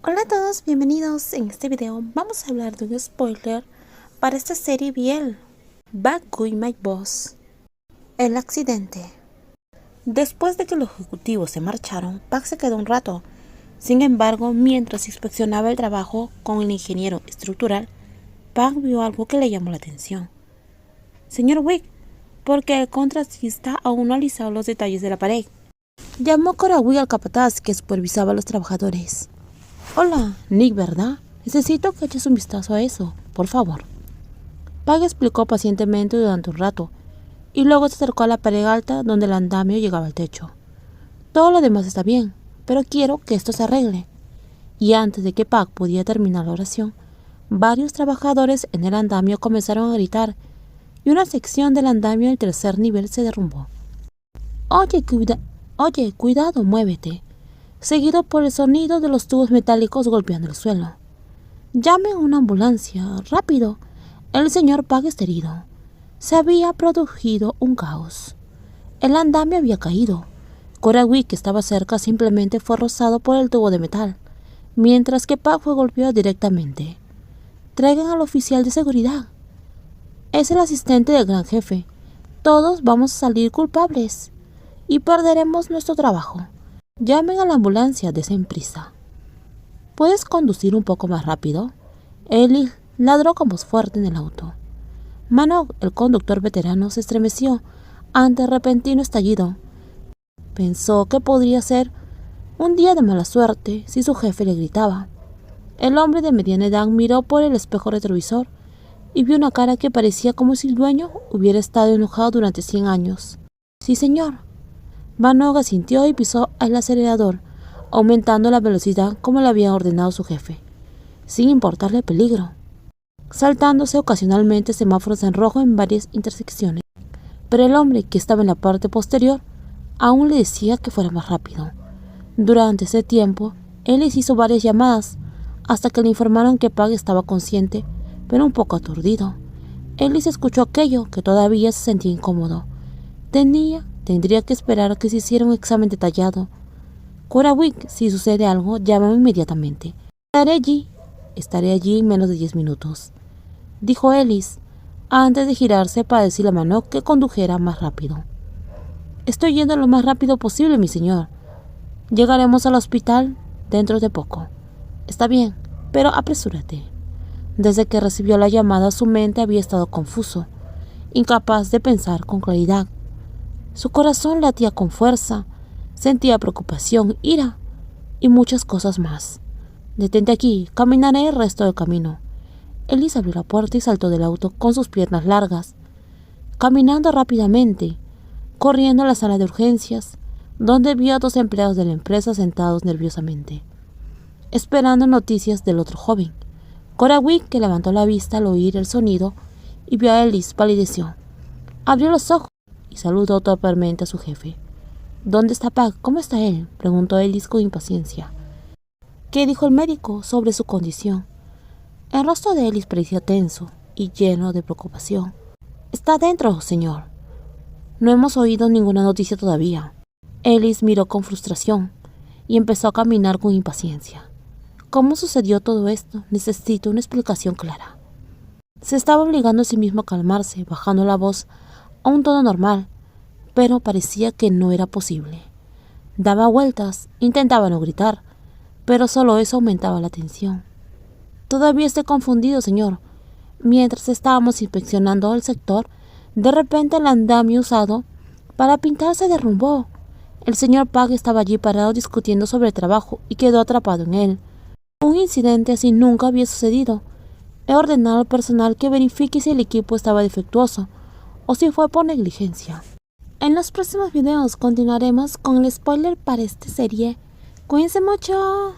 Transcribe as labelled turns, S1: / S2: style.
S1: Hola a todos, bienvenidos. En este video vamos a hablar de un spoiler para esta serie Biel, Back with My Boss. El accidente. Después de que los ejecutivos se marcharon, Park se quedó un rato. Sin embargo, mientras inspeccionaba el trabajo con el ingeniero estructural, Park vio algo que le llamó la atención. Señor Wick, porque el contratista aún no ha alisado los detalles de la pared. Llamó Cora Wick al capataz que supervisaba a los trabajadores. Hola, Nick, ¿verdad? Necesito que eches un vistazo a eso, por favor. Park explicó pacientemente durante un rato, y luego se acercó a la pared alta donde el andamio llegaba al techo. Todo lo demás está bien, pero quiero que esto se arregle. Y antes de que Park pudiera terminar la oración, varios trabajadores en el andamio comenzaron a gritar, y una sección del andamio del tercer nivel se derrumbó. Oye, cuidado, muévete. Seguido por el sonido de los tubos metálicos golpeando el suelo. Llamen a una ambulancia, rápido. El señor Park está herido. Se había producido un caos. El andamio había caído. Cora Wick, que estaba cerca, simplemente fue rozado por el tubo de metal, mientras que Park fue golpeado directamente. Traigan al oficial de seguridad. Es el asistente del gran jefe. Todos vamos a salir culpables y perderemos nuestro trabajo. Llamen a la ambulancia, desen prisa. ¿Puedes conducir un poco más rápido? Ellis ladró con voz fuerte en el auto. Manock, el conductor veterano, se estremeció ante el repentino estallido. Pensó que podría ser un día de mala suerte si su jefe le gritaba. El hombre de mediana edad miró por el espejo retrovisor y vio una cara que parecía como si el dueño hubiera estado enojado durante 100 años. Sí, señor. Manock asintió y pisó el acelerador, aumentando la velocidad como le había ordenado su jefe, sin importarle el peligro, saltándose ocasionalmente semáforos en rojo en varias intersecciones. Pero el hombre, que estaba en la parte posterior, aún le decía que fuera más rápido. Durante ese tiempo, él les hizo varias llamadas, hasta que le informaron que Park estaba consciente, pero un poco aturdido. Ellis escuchó aquello que todavía se sentía incómodo. Tendría que esperar a que se hiciera un examen detallado. Cora Wick, si sucede algo, llámame inmediatamente. Estaré allí en menos de 10 minutos, dijo Ellis, antes de girarse para decirle a Manock que condujera más rápido. Estoy yendo lo más rápido posible, mi señor. Llegaremos al hospital dentro de poco. Está bien, pero apresúrate. Desde que recibió la llamada, su mente había estado confuso, incapaz de pensar con claridad. Su corazón latía con fuerza, sentía preocupación, ira y muchas cosas más. Detente aquí, caminaré el resto del camino. Ellis abrió la puerta y saltó del auto con sus piernas largas, caminando rápidamente, corriendo a la sala de urgencias, donde vio a 2 empleados de la empresa sentados nerviosamente, esperando noticias del otro joven. Cora Wick, que levantó la vista al oír el sonido y vio a Ellis, palideció. Abrió los ojos y saludó torpemente a su jefe. ¿Dónde está Park? ¿Cómo está él?, preguntó Ellis con impaciencia. ¿Qué dijo el médico sobre su condición? El rostro de Ellis parecía tenso y lleno de preocupación. Está dentro, señor. No hemos oído ninguna noticia todavía. Ellis miró con frustración y empezó a caminar con impaciencia. ¿Cómo sucedió todo esto? Necesito una explicación clara. Se estaba obligando a sí mismo a calmarse, bajando la voz a un tono normal, pero parecía que no era posible. Daba vueltas, intentaba no gritar, pero solo eso aumentaba la tensión. Todavía estoy confundido, señor. Mientras estábamos inspeccionando el sector, de repente el andamio usado para pintar se derrumbó. El señor Park estaba allí parado discutiendo sobre el trabajo y quedó atrapado en él. Un incidente así nunca había sucedido. He ordenado al personal que verifique si el equipo estaba defectuoso o si fue por negligencia. En los próximos videos continuaremos con el spoiler para esta serie. Cuídense mucho.